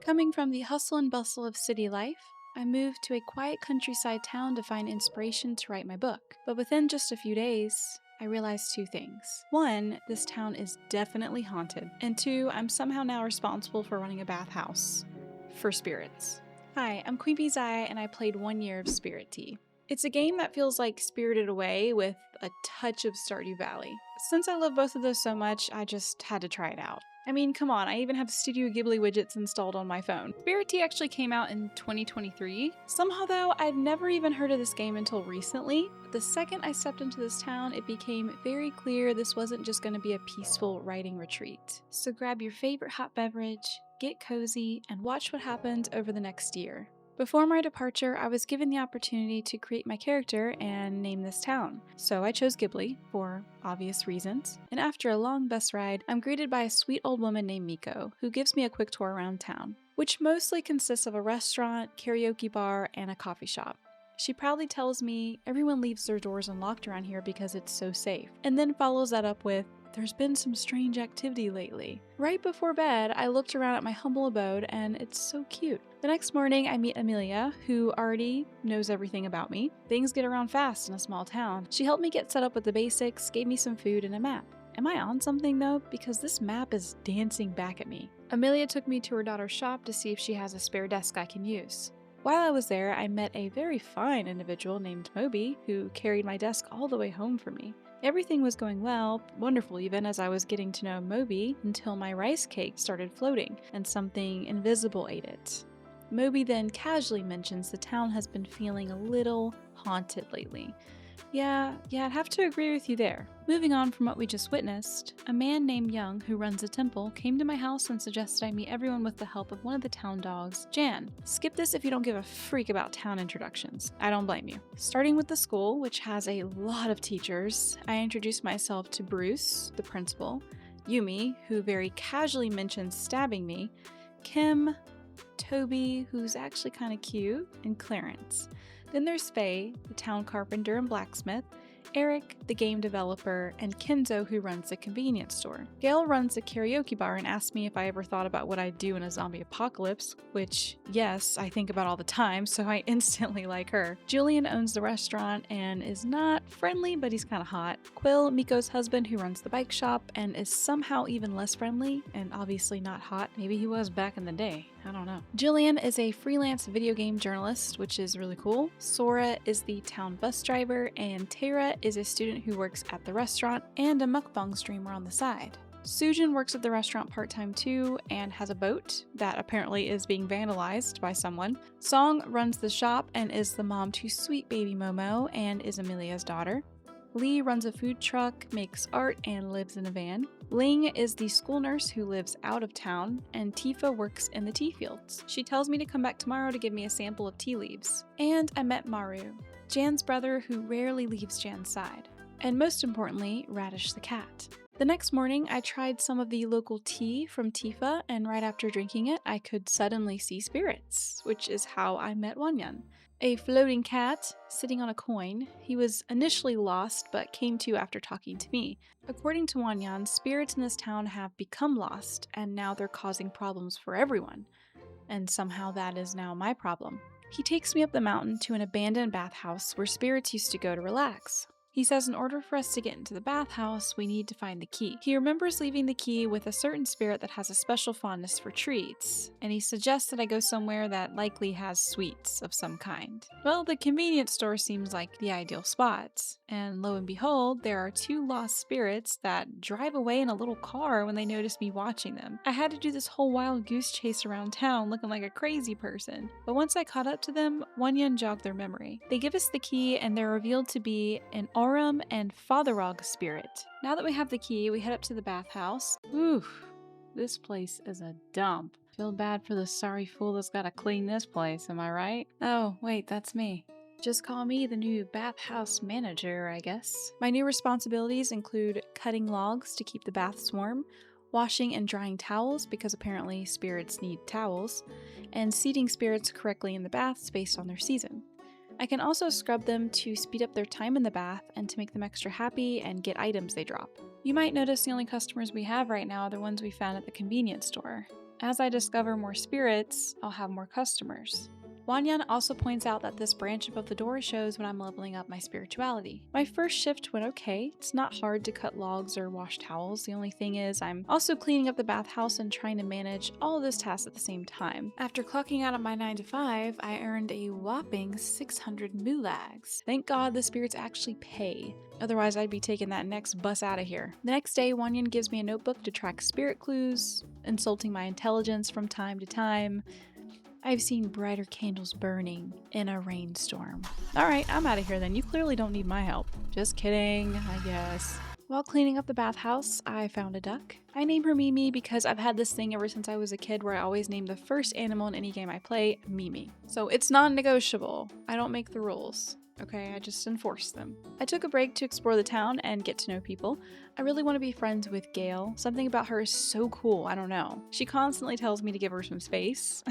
Coming from the hustle and bustle of city life, I moved to a quiet countryside town to find inspiration to write my book. But within just a few days, I realized two things. One, this town is definitely haunted. And two, I'm somehow now responsible for running a bathhouse for spirits. Hi, I'm Queen Bee's Eye, and I played 1 year of Spirittea. It's a game that feels like Spirited Away with a touch of Stardew Valley. Since I love both of those so much, I just had to try it out. I mean, come on, I even have Studio Ghibli widgets installed on my phone. Spirittea actually came out in 2023. Somehow though, I'd never even heard of this game until recently. The second I stepped into this town, it became very clear this wasn't just going to be a peaceful writing retreat. So grab your favorite hot beverage, get cozy, and watch what happens over the next year. Before my departure, I was given the opportunity to create my character and name this town. So I chose Ghibli, for obvious reasons. And after a long bus ride, I'm greeted by a sweet old woman named Miko, who gives me a quick tour around town, which mostly consists of a restaurant, karaoke bar, and a coffee shop. She proudly tells me everyone leaves their doors unlocked around here because it's so safe, and then follows that up with, "There's been some strange activity lately." Right before bed, I looked around at my humble abode, and it's so cute. The next morning, I meet Amelia, who already knows everything about me. Things get around fast in a small town. She helped me get set up with the basics, gave me some food and a map. Am I on something though? Because this map is dancing back at me. Amelia took me to her daughter's shop to see if she has a spare desk I can use. While I was there, I met a very fine individual named Moby, who carried my desk all the way home for me. Everything was going well, wonderful even, as I was getting to know Moby, until my rice cake started floating, and something invisible ate it. Moby then casually mentions the town has been feeling a little haunted lately. Yeah, I'd have to agree with you there. Moving on from what we just witnessed, a man named Young, who runs a temple, came to my house and suggested I meet everyone with the help of one of the town dogs, Jan. Skip this if you don't give a freak about town introductions. I don't blame you. Starting with the school, which has a lot of teachers, I introduced myself to Bruce, the principal, Yumi, who very casually mentions stabbing me, Kim, Toby, who's actually kind of cute, and Clarence. Then there's Faye, the town carpenter and blacksmith, Eric, the game developer, and Kenzo, who runs the convenience store. Gail runs the karaoke bar and asked me if I ever thought about what I'd do in a zombie apocalypse, which, yes, I think about all the time, so I instantly like her. Julian owns the restaurant and is not friendly, but he's kind of hot. Quill, Miko's husband, who runs the bike shop and is somehow even less friendly and obviously not hot. Maybe he was back in the day. I don't know. Jillian is a freelance video game journalist, which is really cool. Sora is the town bus driver, and Tara is a student who works at the restaurant and a mukbang streamer on the side. Sujin works at the restaurant part-time too and has a boat that apparently is being vandalized by someone. Song runs the shop and is the mom to sweet baby Momo and is Amelia's daughter. Lee runs a food truck, makes art, and lives in a van. Ling is the school nurse who lives out of town, and Tifa works in the tea fields. She tells me to come back tomorrow to give me a sample of tea leaves. And I met Maru, Jan's brother who rarely leaves Jan's side. And most importantly, Radish the cat. The next morning, I tried some of the local tea from Tifa, and right after drinking it, I could suddenly see spirits, which is how I met Wanyan. A floating cat sitting on a coin. He was initially lost, but came to after talking to me. According to Wanyan, spirits in this town have become lost, and now they're causing problems for everyone. And somehow that is now my problem. He takes me up the mountain to an abandoned bathhouse where spirits used to go to relax. He says in order for us to get into the bathhouse, we need to find the key. He remembers leaving the key with a certain spirit that has a special fondness for treats, and he suggests that I go somewhere that likely has sweets of some kind. Well, the convenience store seems like the ideal spot, and lo and behold, there are two lost spirits that drive away in a little car when they notice me watching them. I had to do this whole wild goose chase around town looking like a crazy person, but once I caught up to them, Wanyan jogged their memory. They give us the key, and they're revealed to be an Aurum and Fatherog spirit. Now that we have the key, we head up to the bathhouse. Oof, this place is a dump. Feel bad for the sorry fool that's gotta clean this place, am I right? Oh, wait, that's me. Just call me the new bathhouse manager, I guess. My new responsibilities include cutting logs to keep the baths warm, washing and drying towels because apparently spirits need towels, and seating spirits correctly in the baths based on their season. I can also scrub them to speed up their time in the bath and to make them extra happy and get items they drop. You might notice the only customers we have right now are the ones we found at the convenience store. As I discover more spirits, I'll have more customers. Wanyan also points out that this branch above the door shows when I'm leveling up my spirituality. My first shift went okay. It's not hard to cut logs or wash towels. The only thing is I'm also cleaning up the bathhouse and trying to manage all of those tasks at the same time. After clocking out at my 9 to 5, I earned a whopping 600 mulags. Thank God the spirits actually pay. Otherwise, I'd be taking that next bus out of here. The next day, Wanyan gives me a notebook to track spirit clues, insulting my intelligence from time to time. I've seen brighter candles burning in a rainstorm. Alright, I'm out of here then. You clearly don't need my help. Just kidding, I guess. While cleaning up the bathhouse, I found a duck. I named her Mimi because I've had this thing ever since I was a kid where I always name the first animal in any game I play Mimi. So it's non-negotiable. I don't make the rules. Okay, I just enforce them. I took a break to explore the town and get to know people. I really want to be friends with Gail. Something about her is so cool, I don't know. She constantly tells me to give her some space.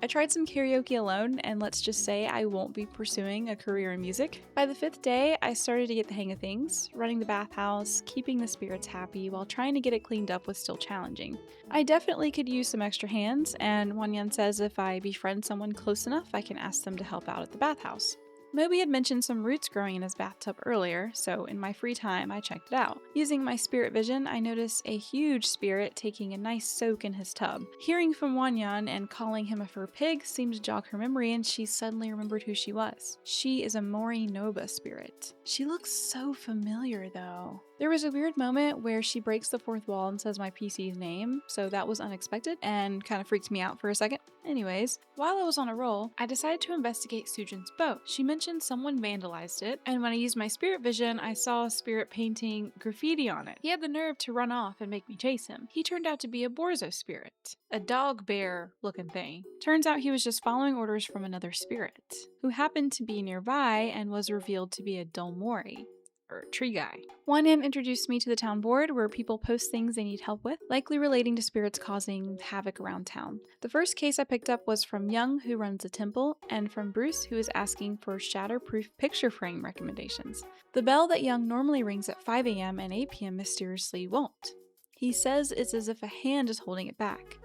I tried some karaoke alone, and let's just say I won't be pursuing a career in music. By the 5th day, I started to get the hang of things. Running the bathhouse, keeping the spirits happy, while trying to get it cleaned up was still challenging. I definitely could use some extra hands, and Wanyan says if I befriend someone close enough, I can ask them to help out at the bathhouse. Moby had mentioned some roots growing in his bathtub earlier, so in my free time I checked it out. Using my spirit vision, I noticed a huge spirit taking a nice soak in his tub. Hearing from Wanyan and calling him a fur pig seemed to jog her memory, and she suddenly remembered who she was. She is a Mori Noba spirit. She looks so familiar though. There was a weird moment where she breaks the fourth wall and says my PC's name, so that was unexpected and kind of freaked me out for a second. Anyways, while I was on a roll, I decided to investigate Sujin's boat. She mentioned someone vandalized it, and when I used my spirit vision, I saw a spirit painting graffiti on it. He had the nerve to run off and make me chase him. He turned out to be a Borzo spirit, a dog bear looking thing. Turns out he was just following orders from another spirit, who happened to be nearby and was revealed to be a Dolmori, or tree guy. Wanyan introduced me to the town board where people post things they need help with, likely relating to spirits causing havoc around town. The first case I picked up was from Young, who runs a temple, and from Bruce, who is asking for shatterproof picture frame recommendations. The bell that Young normally rings at 5 a.m. and 8 p.m. mysteriously won't. He says it's as if a hand is holding it back.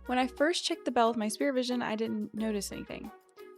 When I first checked the bell with my spirit vision, I didn't notice anything.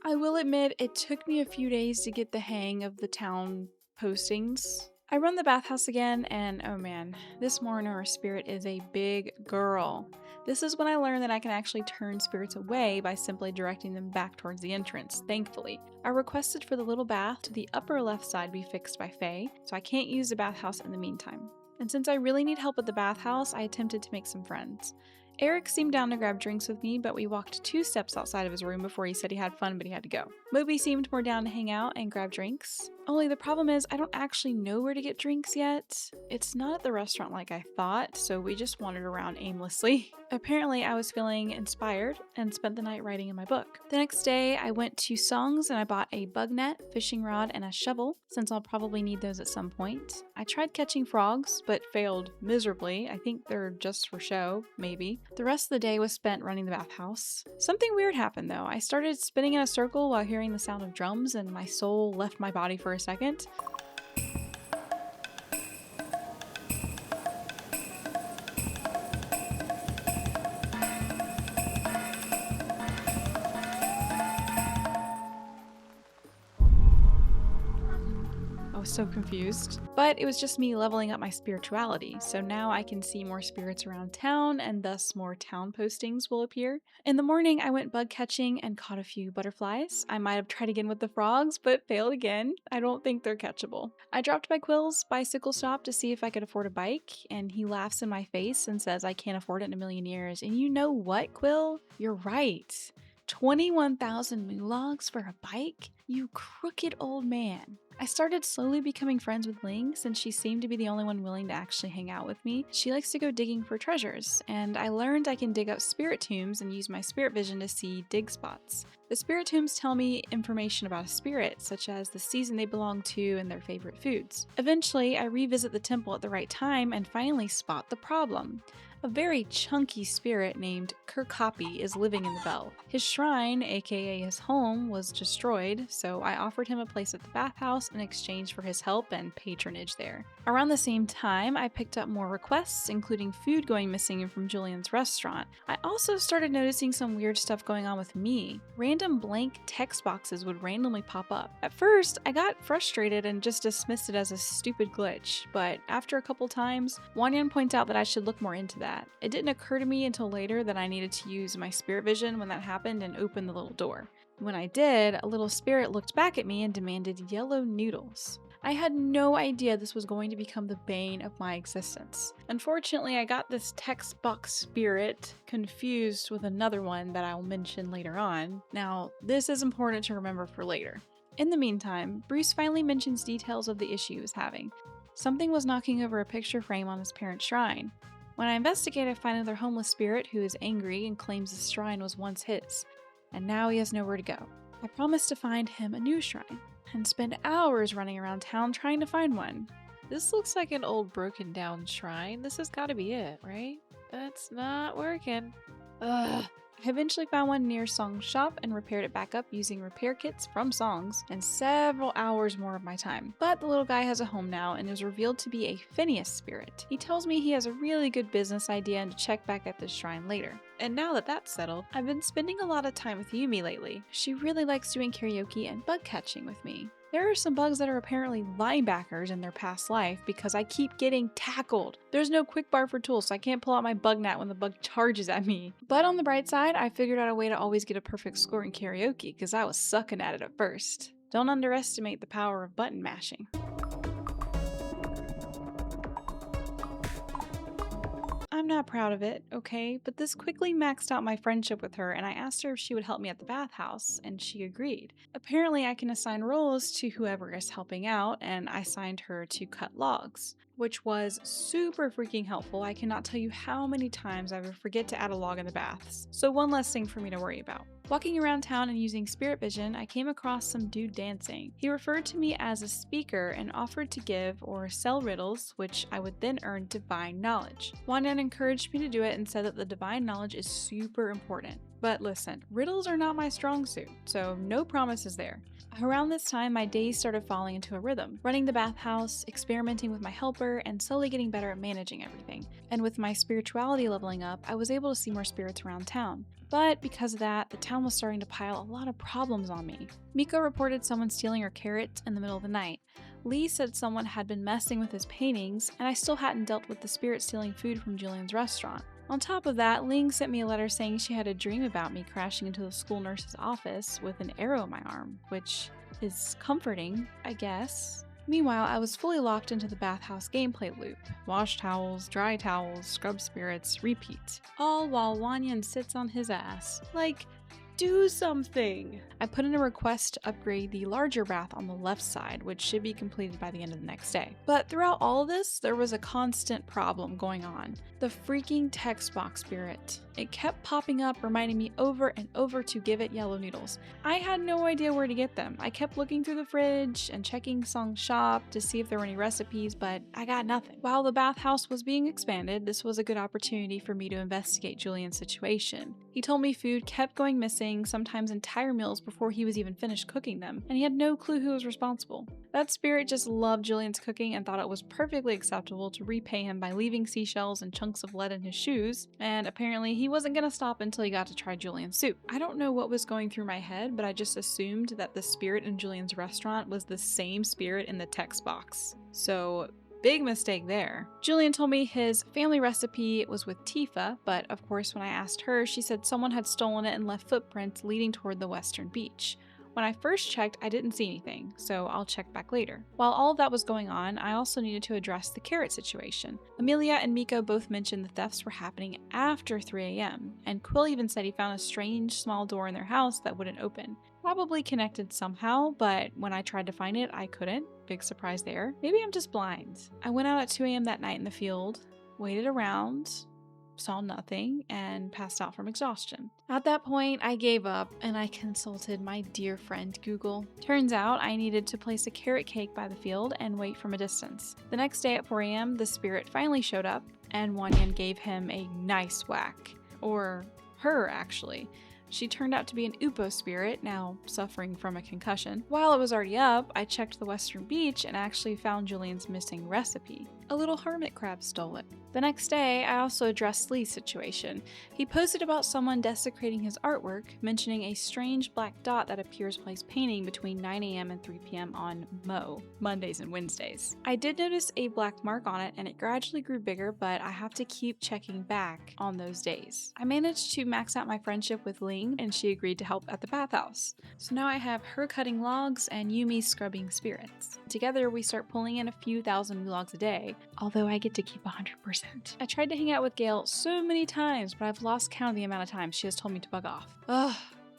I will admit it took me a few days to get the hang of the town postings. I run the bathhouse again, and oh man, this Morinora spirit is a big girl. This is when I learned that I can actually turn spirits away by simply directing them back towards the entrance, thankfully. I requested for the little bath to the upper left side be fixed by Faye, so I can't use the bathhouse in the meantime. And since I really need help at the bathhouse, I attempted to make some friends. Eric seemed down to grab drinks with me, but we walked 2 steps outside of his room before he said he had fun but he had to go. Moby seemed more down to hang out and grab drinks. Only the problem is I don't actually know where to get drinks yet. It's not at the restaurant like I thought, so we just wandered around aimlessly. Apparently I was feeling inspired and spent the night writing in my book. The next day I went to Song's and I bought a bug net, fishing rod, and a shovel, since I'll probably need those at some point. I tried catching frogs, but failed miserably. I think they're just for show, maybe. The rest of the day was spent running the bathhouse. Something weird happened though. I started spinning in a circle while hearing the sound of drums, and my soul left my body for a second. I was so confused. But it was just me leveling up my spirituality, so now I can see more spirits around town, and thus more town postings will appear. In the morning, I went bug catching and caught a few butterflies. I might have tried again with the frogs, but failed again. I don't think they're catchable. I dropped by Quill's bicycle shop to see if I could afford a bike, and he laughs in my face and says I can't afford it in a million years. And you know what, Quill? You're right. 21,000 moologs for a bike? You crooked old man. I started slowly becoming friends with Ling since she seemed to be the only one willing to actually hang out with me. She likes to go digging for treasures, and I learned I can dig up spirit tombs and use my spirit vision to see dig spots. The spirit tombs tell me information about a spirit, such as the season they belong to and their favorite foods. Eventually, I revisit the temple at the right time and finally spot the problem. A very chunky spirit named Kirkhoppy is living in the bell. His shrine, aka his home, was destroyed, so I offered him a place at the bathhouse in exchange for his help and patronage there. Around the same time, I picked up more requests, including food going missing from Julian's restaurant. I also started noticing some weird stuff going on with me. Random blank text boxes would randomly pop up. At first, I got frustrated and just dismissed it as a stupid glitch, but after a couple times, Wanyan points out that I should look more into that. It didn't occur to me until later that I needed to use my spirit vision when that happened and open the little door. When I did, a little spirit looked back at me and demanded yellow noodles. I had no idea this was going to become the bane of my existence. Unfortunately, I got this text box spirit confused with another one that I'll mention later on. Now, this is important to remember for later. In the meantime, Bruce finally mentions details of the issue he was having. Something was knocking over a picture frame on his parents' shrine. When I investigate, I find another homeless spirit who is angry and claims the shrine was once his, and now he has nowhere to go. I promised to find him a new shrine, and spend hours running around town trying to find one. This looks like an old broken down shrine. This has got to be it, right? That's not working. Ugh. I eventually found one near Song's shop and repaired it back up using repair kits from Song's and several hours more of my time. But the little guy has a home now and is revealed to be a Phineas spirit. He tells me he has a really good business idea and to check back at this shrine later. And now that that's settled, I've been spending a lot of time with Yumi lately. She really likes doing karaoke and bug catching with me. There are some bugs that are apparently linebackers in their past life because I keep getting tackled. There's no quick bar for tools, so I can't pull out my bug net when the bug charges at me. But on the bright side, I figured out a way to always get a perfect score in karaoke because I was sucking at it at first. Don't underestimate the power of button mashing. I'm not proud of it, okay, but this quickly maxed out my friendship with her and I asked her if she would help me at the bathhouse, and she agreed. Apparently I can assign roles to whoever is helping out, and I assigned her to cut logs, which was super freaking helpful. I cannot tell you how many times I would forget to add a log in the baths, so one less thing for me to worry about. Walking around town and using spirit vision, I came across some dude dancing. He referred to me as a speaker and offered to give or sell riddles, which I would then earn divine knowledge. Wanyan encouraged me to do it and said that the divine knowledge is super important. But listen, riddles are not my strong suit, so no promises there. Around this time, my days started falling into a rhythm, running the bathhouse, experimenting with my helper, and slowly getting better at managing everything. And with my spirituality leveling up, I was able to see more spirits around town. But because of that, the town was starting to pile a lot of problems on me. Miko reported someone stealing her carrots in the middle of the night. Lee said someone had been messing with his paintings, and I still hadn't dealt with the spirit stealing food from Julian's restaurant. On top of that, Ling sent me a letter saying she had a dream about me crashing into the school nurse's office with an arrow in my arm, which is comforting, I guess. Meanwhile, I was fully locked into the bathhouse gameplay loop. Wash towels, dry towels, scrub spirits, repeat. All while Wanyan sits on his ass. Like, do something! I put in a request to upgrade the larger bath on the left side, which should be completed by the end of the next day. But throughout all of this, there was a constant problem going on. The freaking text box spirit. It kept popping up, reminding me over and over to give it yellow noodles. I had no idea where to get them. I kept looking through the fridge and checking Song's shop to see if there were any recipes, but I got nothing. While the bathhouse was being expanded, this was a good opportunity for me to investigate Julian's situation. He told me food kept going missing, sometimes entire meals before he was even finished cooking them, and he had no clue who was responsible. That spirit just loved Julian's cooking and thought it was perfectly acceptable to repay him by leaving seashells and chunks of lead in his shoes, and apparently he wasn't gonna stop until he got to try Julian's soup. I don't know what was going through my head, but I just assumed that the spirit in Julian's restaurant was the same spirit in the text box. So, big mistake there. Julian told me his family recipe was with Tifa, but of course when I asked her, she said someone had stolen it and left footprints leading toward the western beach. When I first checked, I didn't see anything, so I'll check back later. While all of that was going on, I also needed to address the carrot situation. Amelia and Miko both mentioned the thefts were happening after 3 a.m., and Quill even said he found a strange small door in their house that wouldn't open. Probably connected somehow, but when I tried to find it, I couldn't. Big surprise there. Maybe I'm just blind. I went out at 2 a.m. that night in the field, waited around, saw nothing, and passed out from exhaustion. At that point, I gave up and I consulted my dear friend Google. Turns out I needed to place a carrot cake by the field and wait from a distance. The next day at 4 a.m., the spirit finally showed up, and Wanyan gave him a nice whack. Or her, actually. She turned out to be an Upo spirit, now suffering from a concussion. While it was already up, I checked the western beach and actually found Julian's missing recipe. A little hermit crab stole it. The next day, I also addressed Lee's situation. He posted about someone desecrating his artwork, mentioning a strange black dot that appears while he's painting between 9 a.m. and 3 p.m. on Mondays and Wednesdays. I did notice a black mark on it, and it gradually grew bigger, but I have to keep checking back on those days. I managed to max out my friendship with Ling, and she agreed to help at the bathhouse. So now I have her cutting logs and Yumi scrubbing spirits. Together, we start pulling in a few thousand new logs a day, although I get to keep 100%. I tried to hang out with Gail so many times, but I've lost count of the amount of times she has told me to bug off. Ugh,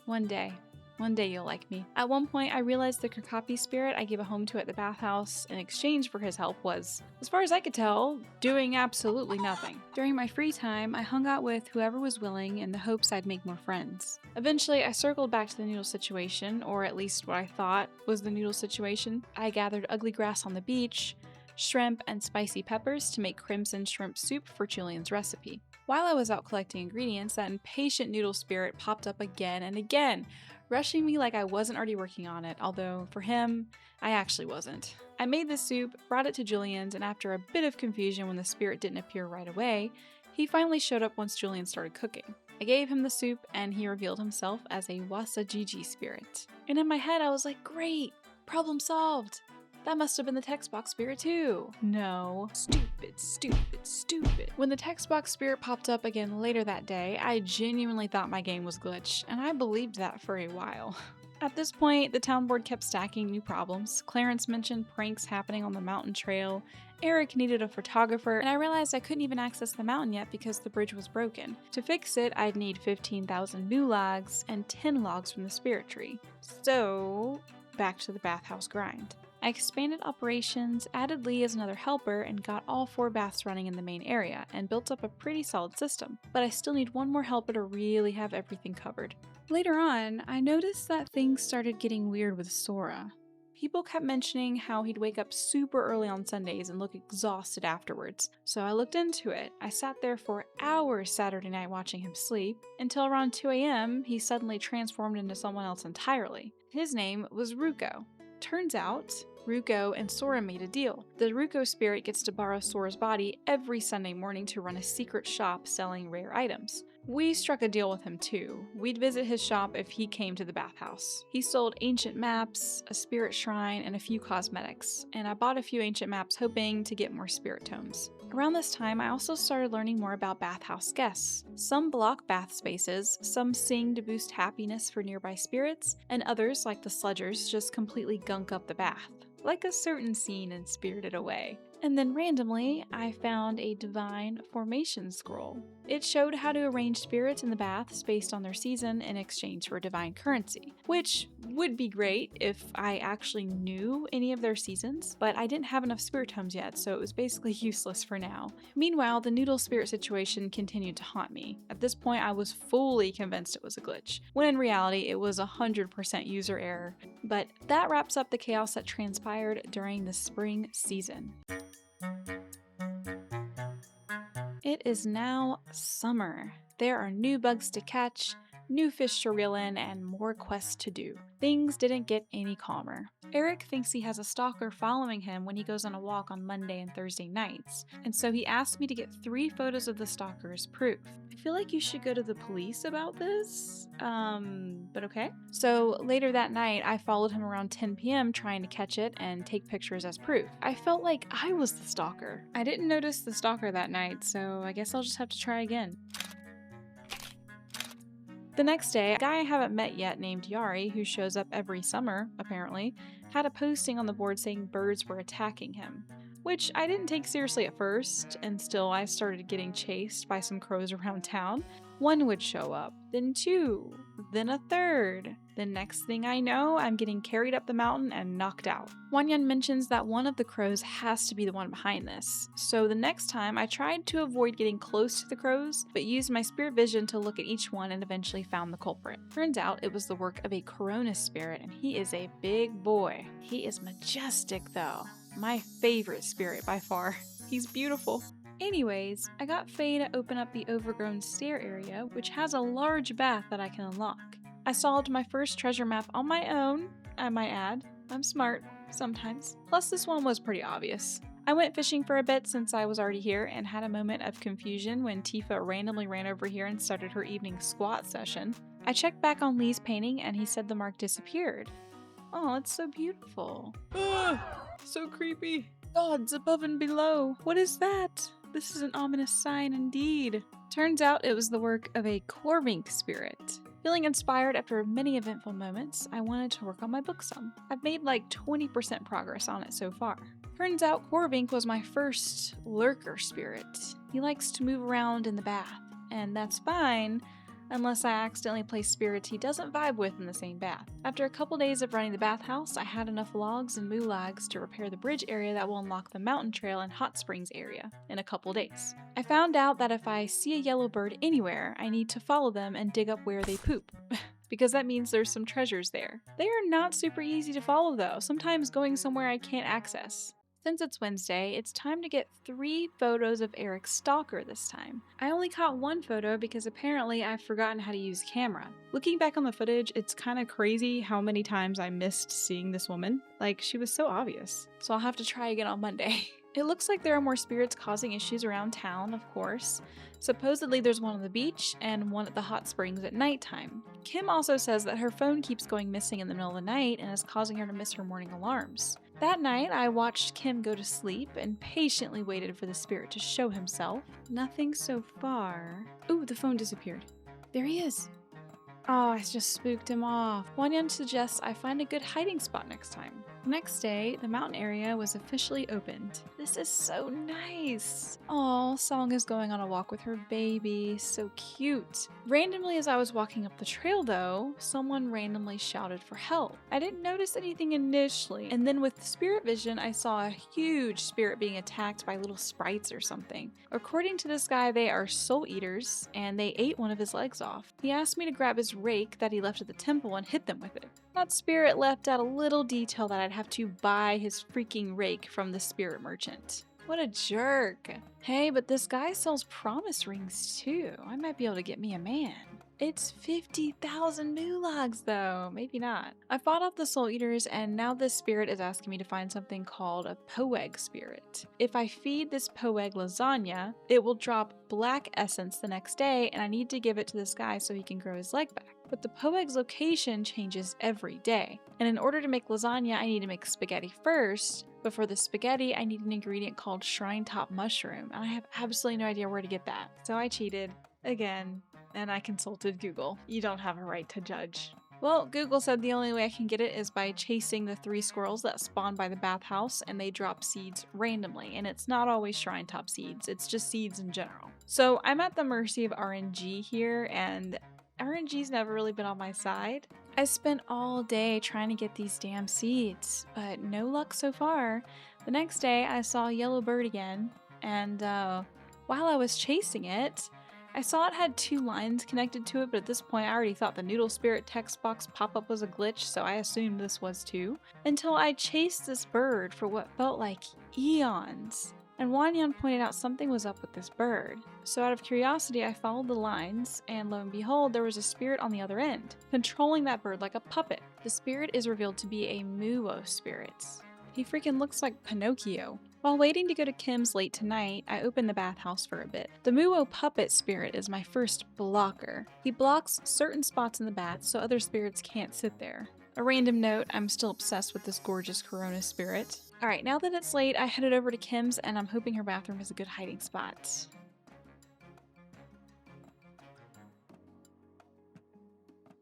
one day you'll like me. At one point, I realized the Kirkapi spirit I gave a home to at the bathhouse in exchange for his help was, as far as I could tell, doing absolutely nothing. During my free time, I hung out with whoever was willing in the hopes I'd make more friends. Eventually, I circled back to the noodle situation, or at least what I thought was the noodle situation. I gathered ugly grass on the beach, shrimp, and spicy peppers to make crimson shrimp soup for Julian's recipe. While I was out collecting ingredients, that impatient noodle spirit popped up again and again, rushing me like I wasn't already working on it, although for him, I actually wasn't. I made the soup, brought it to Julian's, and after a bit of confusion when the spirit didn't appear right away, he finally showed up once Julian started cooking. I gave him the soup, and he revealed himself as a Wasajiji spirit. And in my head, I was like, great, problem solved. That must have been the text box spirit too. No. Stupid, stupid, stupid. When the text box spirit popped up again later that day, I genuinely thought my game was glitched, and I believed that for a while. At this point, the town board kept stacking new problems. Clarence mentioned pranks happening on the mountain trail. Eric needed a photographer, and I realized I couldn't even access the mountain yet because the bridge was broken. To fix it, I'd need 15,000 new logs and 10 logs from the spirit tree. So, back to the bathhouse grind. I expanded operations, added Lee as another helper, and got all 4 baths running in the main area, and built up a pretty solid system. But I still need one more helper to really have everything covered. Later on, I noticed that things started getting weird with Sora. People kept mentioning how he'd wake up super early on Sundays and look exhausted afterwards. So I looked into it. I sat there for hours Saturday night watching him sleep, until around 2 a.m. he suddenly transformed into someone else entirely. His name was Ruko. Turns out, Ruko and Sora made a deal. The Ruko spirit gets to borrow Sora's body every Sunday morning to run a secret shop selling rare items. We struck a deal with him too. We'd visit his shop if he came to the bathhouse. He sold ancient maps, a spirit shrine, and a few cosmetics, and I bought a few ancient maps hoping to get more spirit tomes. Around this time, I also started learning more about bathhouse guests. Some block bath spaces, some sing to boost happiness for nearby spirits, and others, like the Sludgers, just completely gunk up the bath. Like a certain scene in Spirited Away. And then randomly, I found a divine formation scroll. It showed how to arrange spirits in the baths based on their season in exchange for divine currency, which would be great if I actually knew any of their seasons, but I didn't have enough spirit tomes yet, so it was basically useless for now. Meanwhile, the noodle spirit situation continued to haunt me. At this point, I was fully convinced it was a glitch, when in reality, it was 100% user error. But that wraps up the chaos that transpired during the spring season. It is now summer. There are new bugs to catch, new fish to reel in, and more quests to do. Things didn't get any calmer. Eric thinks he has a stalker following him when he goes on a walk on Monday and Thursday nights, and so he asked me to get 3 photos of the stalker as proof. I feel like you should go to the police about this, but okay. So later that night, I followed him around 10 p.m. trying to catch it and take pictures as proof. I felt like I was the stalker. I didn't notice the stalker that night, so I guess I'll just have to try again. The next day, a guy I haven't met yet named Yari, who shows up every summer, apparently, had a posting on the board saying birds were attacking him, which I didn't take seriously at first, and still I started getting chased by some crows around town. 1 would show up, then 2, then a third. The next thing I know, I'm getting carried up the mountain and knocked out. Wanyan mentions that one of the crows has to be the one behind this. So the next time, I tried to avoid getting close to the crows, but used my spirit vision to look at each one and eventually found the culprit. Turns out it was the work of a Corona spirit, and he is a big boy. He is majestic though. My favorite spirit by far. He's beautiful. Anyways, I got Faye to open up the overgrown stair area, which has a large bath that I can unlock. I solved my first treasure map on my own, I might add. I'm smart, sometimes. Plus this one was pretty obvious. I went fishing for a bit since I was already here and had a moment of confusion when Tifa randomly ran over here and started her evening squat session. I checked back on Lee's painting and he said the mark disappeared. Oh, it's so beautiful. Ugh, so creepy. Gods above and below. What is that? This is an ominous sign indeed. Turns out it was the work of a Corvink spirit. Feeling inspired after many eventful moments, I wanted to work on my book some. I've made like 20% progress on it so far. Turns out Corvink was my first lurker spirit. He likes to move around in the bath, and that's fine, unless I accidentally place spirits he doesn't vibe with in the same bath. After a couple days of running the bathhouse, I had enough logs and moolags to repair the bridge area that will unlock the mountain trail and hot springs area in a couple days. I found out that if I see a yellow bird anywhere, I need to follow them and dig up where they poop. Because that means there's some treasures there. They are not super easy to follow though, sometimes going somewhere I can't access. Since it's Wednesday, it's time to get 3 photos of Eric's stalker this time. I only caught 1 photo because apparently I've forgotten how to use camera. Looking back on the footage, it's kind of crazy how many times I missed seeing this woman. Like, she was so obvious. So I'll have to try again on Monday. It looks like there are more spirits causing issues around town, of course. Supposedly there's one on the beach and one at the hot springs at nighttime. Kim also says that her phone keeps going missing in the middle of the night and is causing her to miss her morning alarms. That night, I watched Kim go to sleep and patiently waited for the spirit to show himself. Nothing so far. Ooh, the phone disappeared. There he is. Oh, I just spooked him off. Wanyan suggests I find a good hiding spot next time. Next day, the mountain area was officially opened. This is so nice. Aw, Song is going on a walk with her baby. So cute. Randomly as I was walking up the trail though, someone randomly shouted for help. I didn't notice anything initially, and then with spirit vision, I saw a huge spirit being attacked by little sprites or something. According to this guy, they are soul eaters, and they ate one of his legs off. He asked me to grab his rake that he left at the temple and hit them with it. That spirit left out a little detail that I'd have to buy his freaking rake from the spirit merchant. What a jerk. Hey, but this guy sells promise rings too. I might be able to get me a man. It's 50,000 moolags though. Maybe not. I fought off the soul eaters and now this spirit is asking me to find something called a poeg spirit. If I feed this poeg lasagna, it will drop black essence the next day and I need to give it to this guy so he can grow his leg back. But the poeg's location changes every day. And in order to make lasagna, I need to make spaghetti first. But for the spaghetti, I need an ingredient called shrine top mushroom. And I have absolutely no idea where to get that. So I cheated again. And I consulted Google. You don't have a right to judge. Well, Google said the only way I can get it is by chasing the 3 squirrels that spawn by the bathhouse and they drop seeds randomly. And it's not always shrine top seeds, it's just seeds in general. So I'm at the mercy of RNG here and RNG's never really been on my side. I spent all day trying to get these damn seeds, but no luck so far. The next day I saw a yellow bird again and while I was chasing it, I saw it had 2 lines connected to it, but at this point I already thought the Noodle Spirit text box pop-up was a glitch, so I assumed this was too. Until I chased this bird for what felt like eons. And Wanyan pointed out something was up with this bird. So out of curiosity, I followed the lines, and lo and behold, there was a spirit on the other end, controlling that bird like a puppet. The spirit is revealed to be a Muo spirit. He freaking looks like Pinocchio. While waiting to go to Kim's late tonight, I opened the bathhouse for a bit. The Muo puppet spirit is my first blocker. He blocks certain spots in the bath so other spirits can't sit there. A random note, I'm still obsessed with this gorgeous Corona spirit. Alright, now that it's late, I headed over to Kim's and I'm hoping her bathroom is a good hiding spot.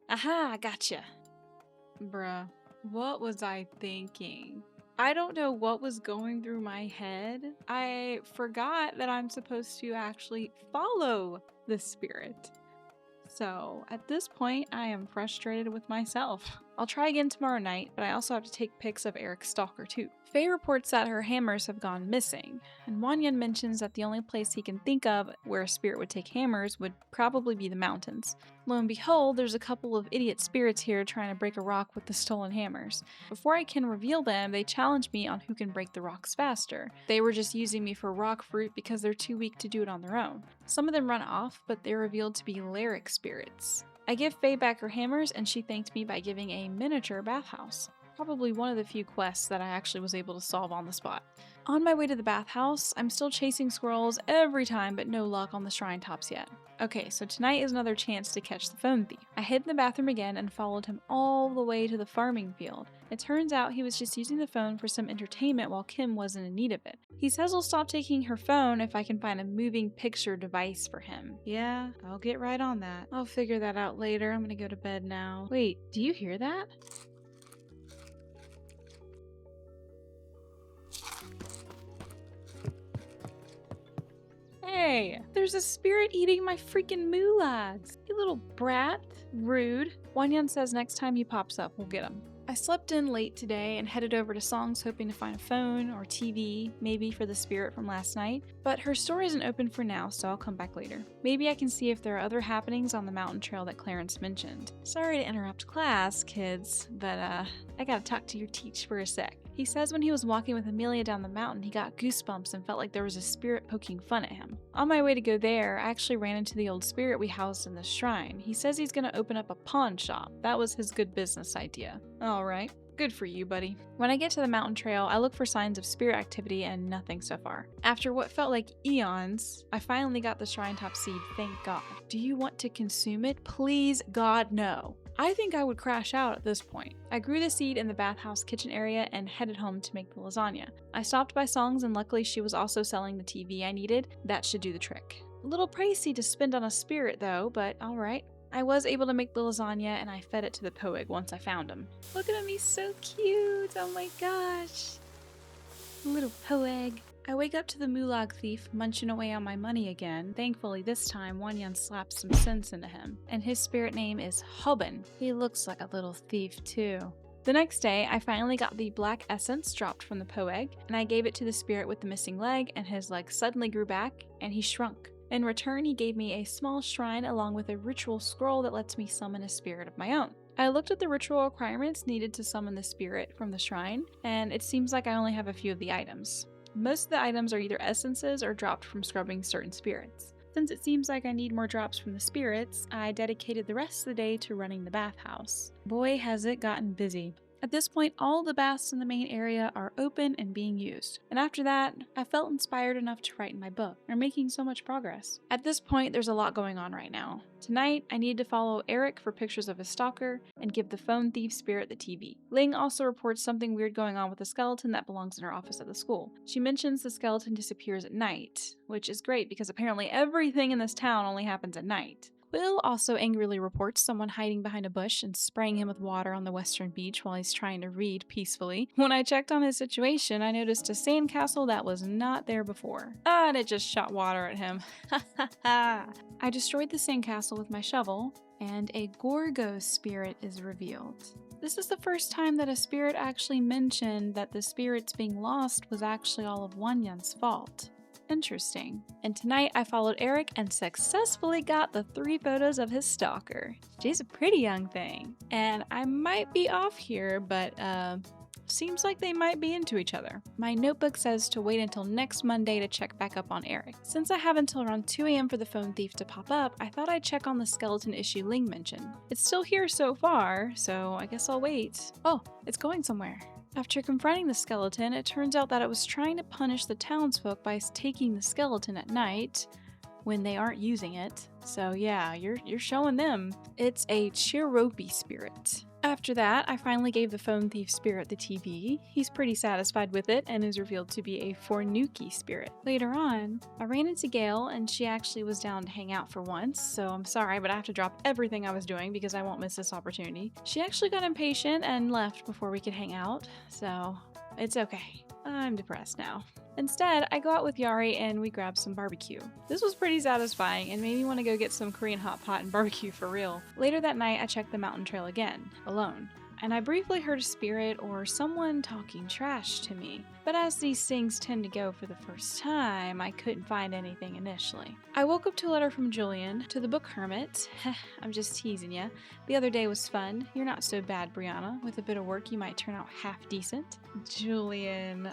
Aha, gotcha. Bruh, what was I thinking? I don't know what was going through my head. I forgot that I'm supposed to actually follow the spirit. So at this point, I am frustrated with myself. I'll try again tomorrow night, but I also have to take pics of Eric's stalker too. Faye reports that her hammers have gone missing, and Wanyan mentions that the only place he can think of where a spirit would take hammers would probably be the mountains. Lo and behold, there's a couple of idiot spirits here trying to break a rock with the stolen hammers. Before I can reveal them, they challenge me on who can break the rocks faster. They were just using me for rock fruit because they're too weak to do it on their own. Some of them run off, but they're revealed to be lyric spirits. I give Faye back her hammers, and she thanked me by giving a miniature bathhouse. Probably one of the few quests that I actually was able to solve on the spot. On my way to the bathhouse, I'm still chasing squirrels every time, but no luck on the shrine tops yet. Okay, so tonight is another chance to catch the phone thief. I hid in the bathroom again and followed him all the way to the farming field. It turns out he was just using the phone for some entertainment while Kim wasn't in need of it. He says he'll stop taking her phone if I can find a moving picture device for him. Yeah, I'll get right on that. I'll figure that out later. I'm gonna go to bed now. Wait, do you hear that? Hey, there's a spirit eating my freaking moolags. You little brat. Rude. Wanyan says next time he pops up, we'll get him. I slept in late today and headed over to Song's hoping to find a phone or TV, maybe for the spirit from last night, but her store isn't open for now, so I'll come back later. Maybe I can see if there are other happenings on the mountain trail that Clarence mentioned. Sorry to interrupt class, kids, but I gotta talk to your teach for a sec. He says when he was walking with Amelia down the mountain, he got goosebumps and felt like there was a spirit poking fun at him. On my way to go there, I actually ran into the old spirit we housed in the shrine. He says he's gonna open up a pawn shop. That was his good business idea. Alright. Good for you, buddy. When I get to the mountain trail, I look for signs of spirit activity and nothing so far. After what felt like eons, I finally got the shrine top seed, thank God. Do you want to consume it? Please, God, no. I think I would crash out at this point. I grew the seed in the bathhouse kitchen area and headed home to make the lasagna. I stopped by Song's and luckily she was also selling the TV I needed. That should do the trick. A little pricey to spend on a spirit though, but alright. I was able to make the lasagna and I fed it to the poeg once I found him. Look at him, he's so cute! Oh my gosh! Little poeg. I wake up to the moolag thief munching away on my money again. Thankfully this time Wanyan slapped some sense into him. And his spirit name is Hoban. He looks like a little thief too. The next day, I finally got the black essence dropped from the poeg, and I gave it to the spirit with the missing leg, and his leg suddenly grew back, and he shrunk. In return, he gave me a small shrine along with a ritual scroll that lets me summon a spirit of my own. I looked at the ritual requirements needed to summon the spirit from the shrine, and it seems like I only have a few of the items. Most of the items are either essences or dropped from scrubbing certain spirits. Since it seems like I need more drops from the spirits, I dedicated the rest of the day to running the bathhouse. Boy, has it gotten busy. At this point, all the baths in the main area are open and being used. And after that, I felt inspired enough to write in my book. I'm making so much progress. At this point, there's a lot going on right now. Tonight, I need to follow Eric for pictures of his stalker and give the phone thief spirit the TV. Ling also reports something weird going on with a skeleton that belongs in her office at the school. She mentions the skeleton disappears at night, which is great because apparently everything in this town only happens at night. Will also angrily reports someone hiding behind a bush and spraying him with water on the western beach while he's trying to read peacefully. When I checked on his situation, I noticed a sandcastle that was not there before. And it just shot water at him. Ha ha ha! I destroyed the sandcastle with my shovel, and a Gorgo spirit is revealed. This is the first time that a spirit actually mentioned that the spirits being lost was actually all of Wanyan's fault. Interesting. And tonight I followed Eric and successfully got the 3 photos of his stalker. She's a pretty young thing. And I might be off here, but seems like they might be into each other. My notebook says to wait until next Monday to check back up on Eric. Since I have until around 2 a.m. for the phone thief to pop up, I thought I'd check on the skeleton issue Ling mentioned. It's still here so far, so I guess I'll wait. Oh, it's going somewhere. After confronting the skeleton, it turns out that it was trying to punish the townsfolk by taking the skeleton at night when they aren't using it. So yeah, you're showing them. It's a Cheropi spirit. After that, I finally gave the phone thief spirit the TV. He's pretty satisfied with it and is revealed to be a Fornuki spirit. Later on, I ran into Gail and she actually was down to hang out for once, so I'm sorry, but I have to drop everything I was doing because I won't miss this opportunity. She actually got impatient and left before we could hang out, so it's okay. I'm depressed now. Instead, I go out with Yari and we grab some barbecue. This was pretty satisfying and made me want to go get some Korean hot pot and barbecue for real. Later that night, I checked the mountain trail again, alone. And I briefly heard a spirit or someone talking trash to me. But as these things tend to go for the first time, I couldn't find anything initially. I woke up to a letter from Julian to the book hermit. I'm just teasing ya. The other day was fun. You're not so bad, Brianna. With a bit of work, you might turn out half decent. Julian.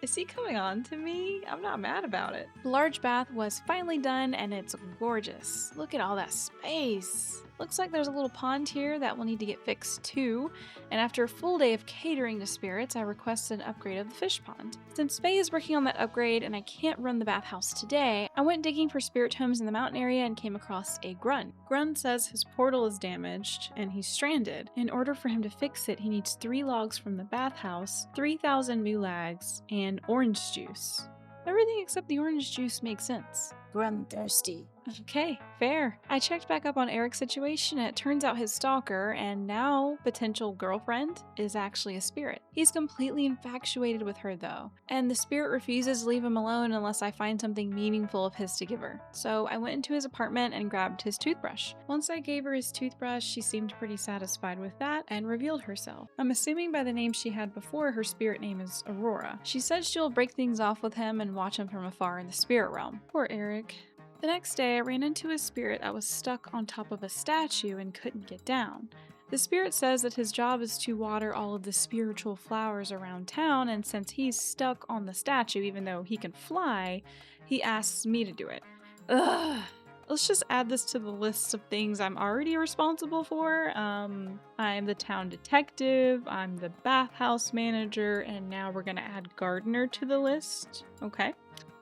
Is he coming on to me? I'm not mad about it. The large bath was finally done and it's gorgeous. Look at all that space. Looks like there's a little pond here that will need to get fixed too. And after a full day of catering to spirits, I requested an upgrade of the fish pond. Since Faye is working on that upgrade and I can't run the bathhouse today, I went digging for spirit tomes in the mountain area and came across a grunt. Grunt says his portal is damaged and he's stranded. In order for him to fix it, he needs 3 logs from the bathhouse, 3,000 mulags, and orange juice. Everything except the orange juice makes sense. Grunt thirsty. Okay, fair. I checked back up on Eric's situation and it turns out his stalker and now potential girlfriend is actually a spirit. He's completely infatuated with her though, and the spirit refuses to leave him alone unless I find something meaningful of his to give her. So I went into his apartment and grabbed his toothbrush. Once I gave her his toothbrush, she seemed pretty satisfied with that and revealed herself. I'm assuming by the name she had before, her spirit name is Aurora. She said she'll break things off with him and watch him from afar in the spirit realm. Poor Eric. The next day, I ran into a spirit that was stuck on top of a statue and couldn't get down. The spirit says that his job is to water all of the spiritual flowers around town, and since he's stuck on the statue even though he can fly, he asks me to do it. Ugh. Let's just add this to the list of things I'm already responsible for. I'm the town detective, I'm the bathhouse manager, and now we're gonna add gardener to the list. Okay.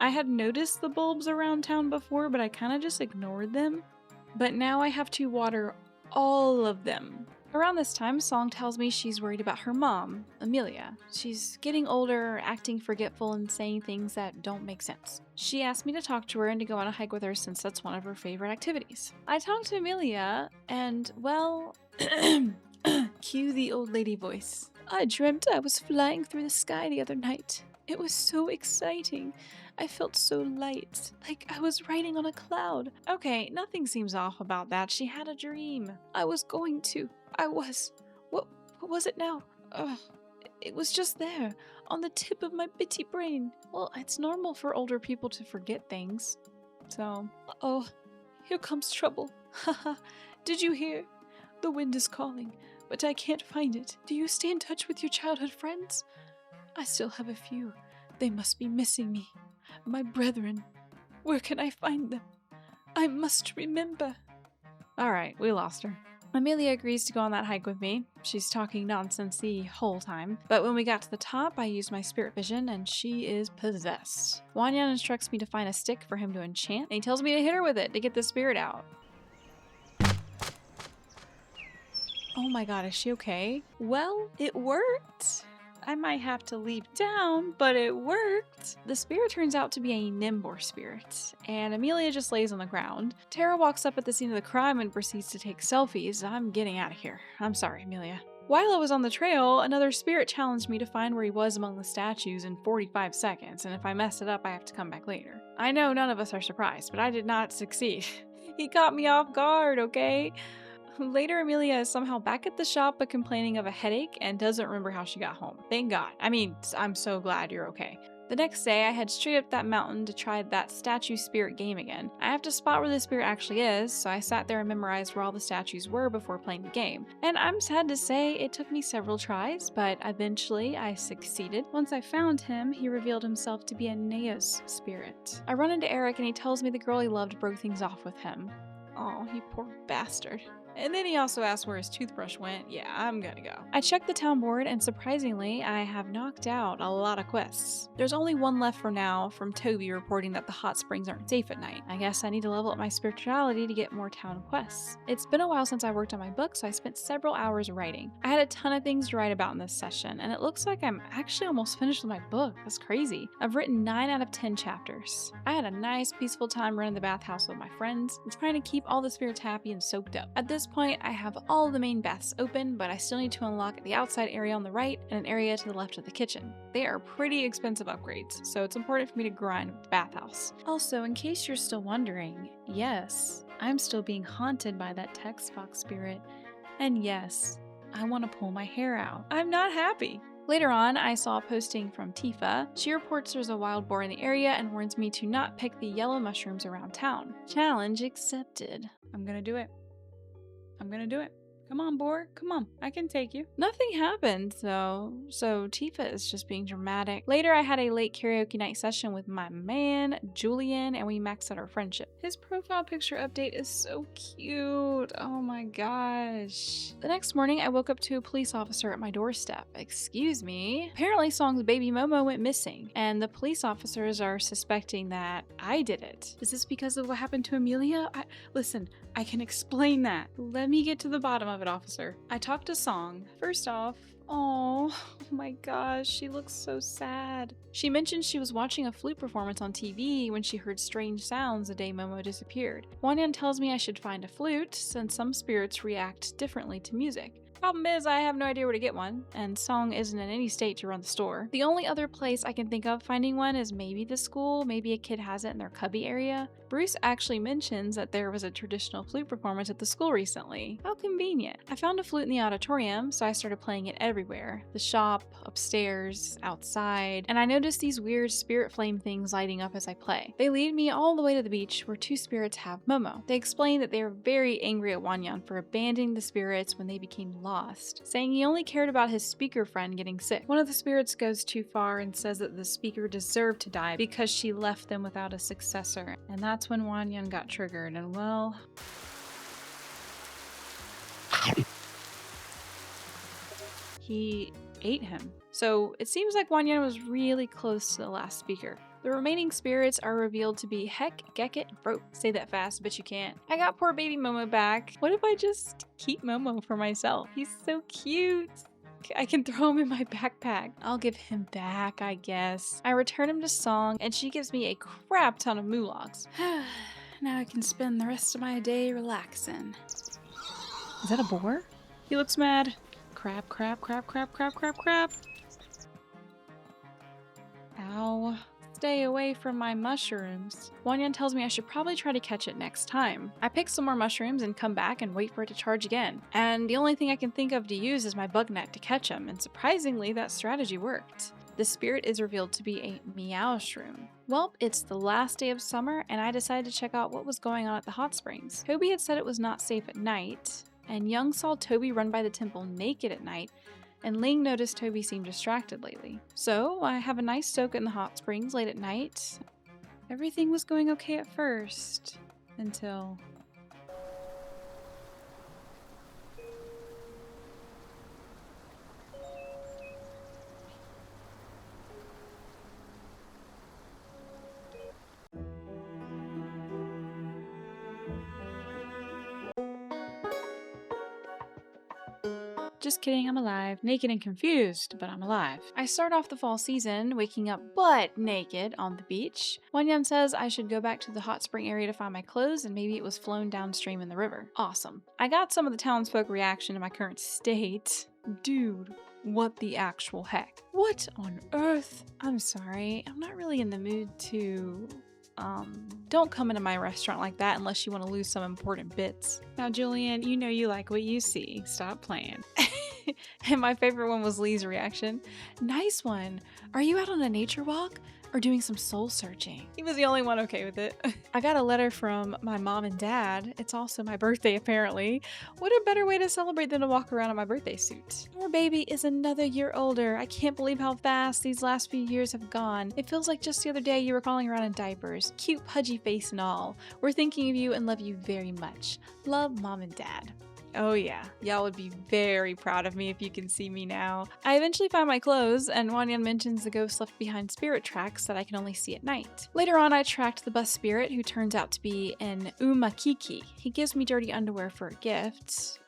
I had noticed the bulbs around town before, but I kind of just ignored them. But now I have to water all of them. Around this time, Song tells me she's worried about her mom, Amelia. She's getting older, acting forgetful, and saying things that don't make sense. She asked me to talk to her and to go on a hike with her since that's one of her favorite activities. I talked to Amelia, and, well, cue the old lady voice. I dreamt I was flying through the sky the other night. It was so exciting. I felt so light, like I was riding on a cloud. Okay, nothing seems off about that. She had a dream. What was it now? It was just there, on the tip of my bitty brain. Well, it's normal for older people to forget things. So, oh, here comes trouble. Haha, did you hear? The wind is calling, but I can't find it. Do you stay in touch with your childhood friends? I still have a few. They must be missing me. My brethren. Where can I find them? I must remember. Alright, we lost her. Amelia agrees to go on that hike with me. She's talking nonsense the whole time. But when we got to the top, I used my spirit vision and she is possessed. Wanyan instructs me to find a stick for him to enchant, and he tells me to hit her with it to get the spirit out. Oh my god, is she okay? Well, it worked. I might have to leap down, but it worked. The spirit turns out to be a Nimbor spirit, and Amelia just lays on the ground. Tara walks up at the scene of the crime and proceeds to take selfies. I'm getting out of here. I'm sorry, Amelia. While I was on the trail, another spirit challenged me to find where he was among the statues in 45 seconds, and if I mess it up, I have to come back later. I know none of us are surprised, but I did not succeed. He caught me off guard, okay? Later, Amelia is somehow back at the shop but complaining of a headache and doesn't remember how she got home. Thank God. I mean, I'm so glad you're okay. The next day, I head straight up that mountain to try that statue spirit game again. I have to spot where the spirit actually is, so I sat there and memorized where all the statues were before playing the game. And I'm sad to say it took me several tries, but eventually I succeeded. Once I found him, he revealed himself to be a Neos spirit. I run into Eric and he tells me the girl he loved broke things off with him. Oh, you poor bastard. And then he also asked where his toothbrush went. Yeah, I'm gonna go. I checked the town board and surprisingly, I have knocked out a lot of quests. There's only one left for now from Toby reporting that the hot springs aren't safe at night. I guess I need to level up my spirituality to get more town quests. It's been a while since I worked on my book, so I spent several hours writing. I had a ton of things to write about in this session, and it looks like I'm actually almost finished with my book. That's crazy. I've written 9 out of 10 chapters. I had a nice, peaceful time running the bathhouse with my friends and trying to keep all the spirits happy and soaked up. At this point, I have all the main baths open, but I still need to unlock the outside area on the right and an area to the left of the kitchen. They are pretty expensive upgrades, so it's important for me to grind with the bathhouse. Also, in case you're still wondering, yes, I'm still being haunted by that townsfolk spirit. And yes, I want to pull my hair out. I'm not happy. Later on, I saw a posting from Tifa. She reports there's a wild boar in the area and warns me to not pick the yellow mushrooms around town. Challenge accepted. I'm gonna do it. I'm gonna do it. Come on, boar. Come on. I can take you. Nothing happened, though. So Tifa is just being dramatic. Later, I had a late karaoke night session with my man, Julian, and we maxed out our friendship. His profile picture update is so cute. Oh my gosh. The next morning, I woke up to a police officer at my doorstep. Excuse me. Apparently, Song's baby Momo went missing, and the police officers are suspecting that I did it. Is this because of what happened to Amelia? Listen, I can explain that. Let me get to the bottom of it, officer. I talked to Song. First off, oh my gosh, she looks so sad. She mentioned she was watching a flute performance on TV when she heard strange sounds the day Momo disappeared. Wanyan tells me I should find a flute, since some spirits react differently to music. Problem is, I have no idea where to get one, and Song isn't in any state to run the store. The only other place I can think of finding one is maybe the school. Maybe a kid has it in their cubby area. Bruce actually mentions that there was a traditional flute performance at the school recently. How convenient. I found a flute in the auditorium, so I started playing it everywhere. The shop, upstairs, outside, and I noticed these weird spirit flame things lighting up as I play. They lead me all the way to the beach where two spirits have Momo. They explain that they are very angry at Wanyan for abandoning the spirits when they became lost, saying he only cared about his speaker friend getting sick. One of the spirits goes too far and says that the speaker deserved to die because she left them without a successor, and that's when Wanyan got triggered, and well, he ate him. So it seems like Wanyan was really close to the last speaker. The remaining spirits are revealed to be Heck, Geket, and Rope. Say that fast, but you can't. I got poor baby Momo back. What if I just keep Momo for myself? He's so cute. I can throw him in my backpack. I'll give him back, I guess. I return him to Song, and she gives me a crap ton of moologs. Now I can spend the rest of my day relaxing. Is that a boar? He looks mad. Crap, crap, crap, crap, crap, crap, crap. Ow. Stay away from my mushrooms. Wanyan tells me I should probably try to catch it next time. I pick some more mushrooms and come back and wait for it to charge again. And the only thing I can think of to use is my bug net to catch him, and surprisingly that strategy worked. The spirit is revealed to be a meow shroom. Well, it's the last day of summer, and I decided to check out what was going on at the hot springs. Toby had said it was not safe at night, and Young saw Toby run by the temple naked at night, and Ling noticed Toby seemed distracted lately. So I have a nice soak in the hot springs late at night. Everything was going okay at first, until... Just kidding, I'm alive. Naked and confused, but I'm alive. I start off the fall season waking up butt naked on the beach. Wanyan says I should go back to the hot spring area to find my clothes, and maybe it was flown downstream in the river. Awesome. I got some of the townsfolk reaction to my current state. Dude, what the actual heck? What on earth? I'm sorry, I'm not really in the mood to... don't come into my restaurant like that unless you want to lose some important bits. Now, Julian, you know you like what you see. Stop playing. And my favorite one was Lee's reaction. Nice one. Are you out on a nature walk? Or doing some soul searching? He was the only one okay with it. I got a letter from my mom and dad. It's also my birthday, apparently. What a better way to celebrate than to walk around in my birthday suit. Our baby is another year older. I can't believe how fast these last few years have gone. It feels like just the other day you were crawling around in diapers. Cute, pudgy face and all. We're thinking of you and love you very much. Love, Mom and Dad. Oh yeah, y'all would be very proud of me if you can see me now. I eventually found my clothes, and Wanyan mentions the ghost left behind spirit tracks that I can only see at night. Later on, I tracked the bus spirit, who turns out to be an Umakiki. He gives me dirty underwear for a gift.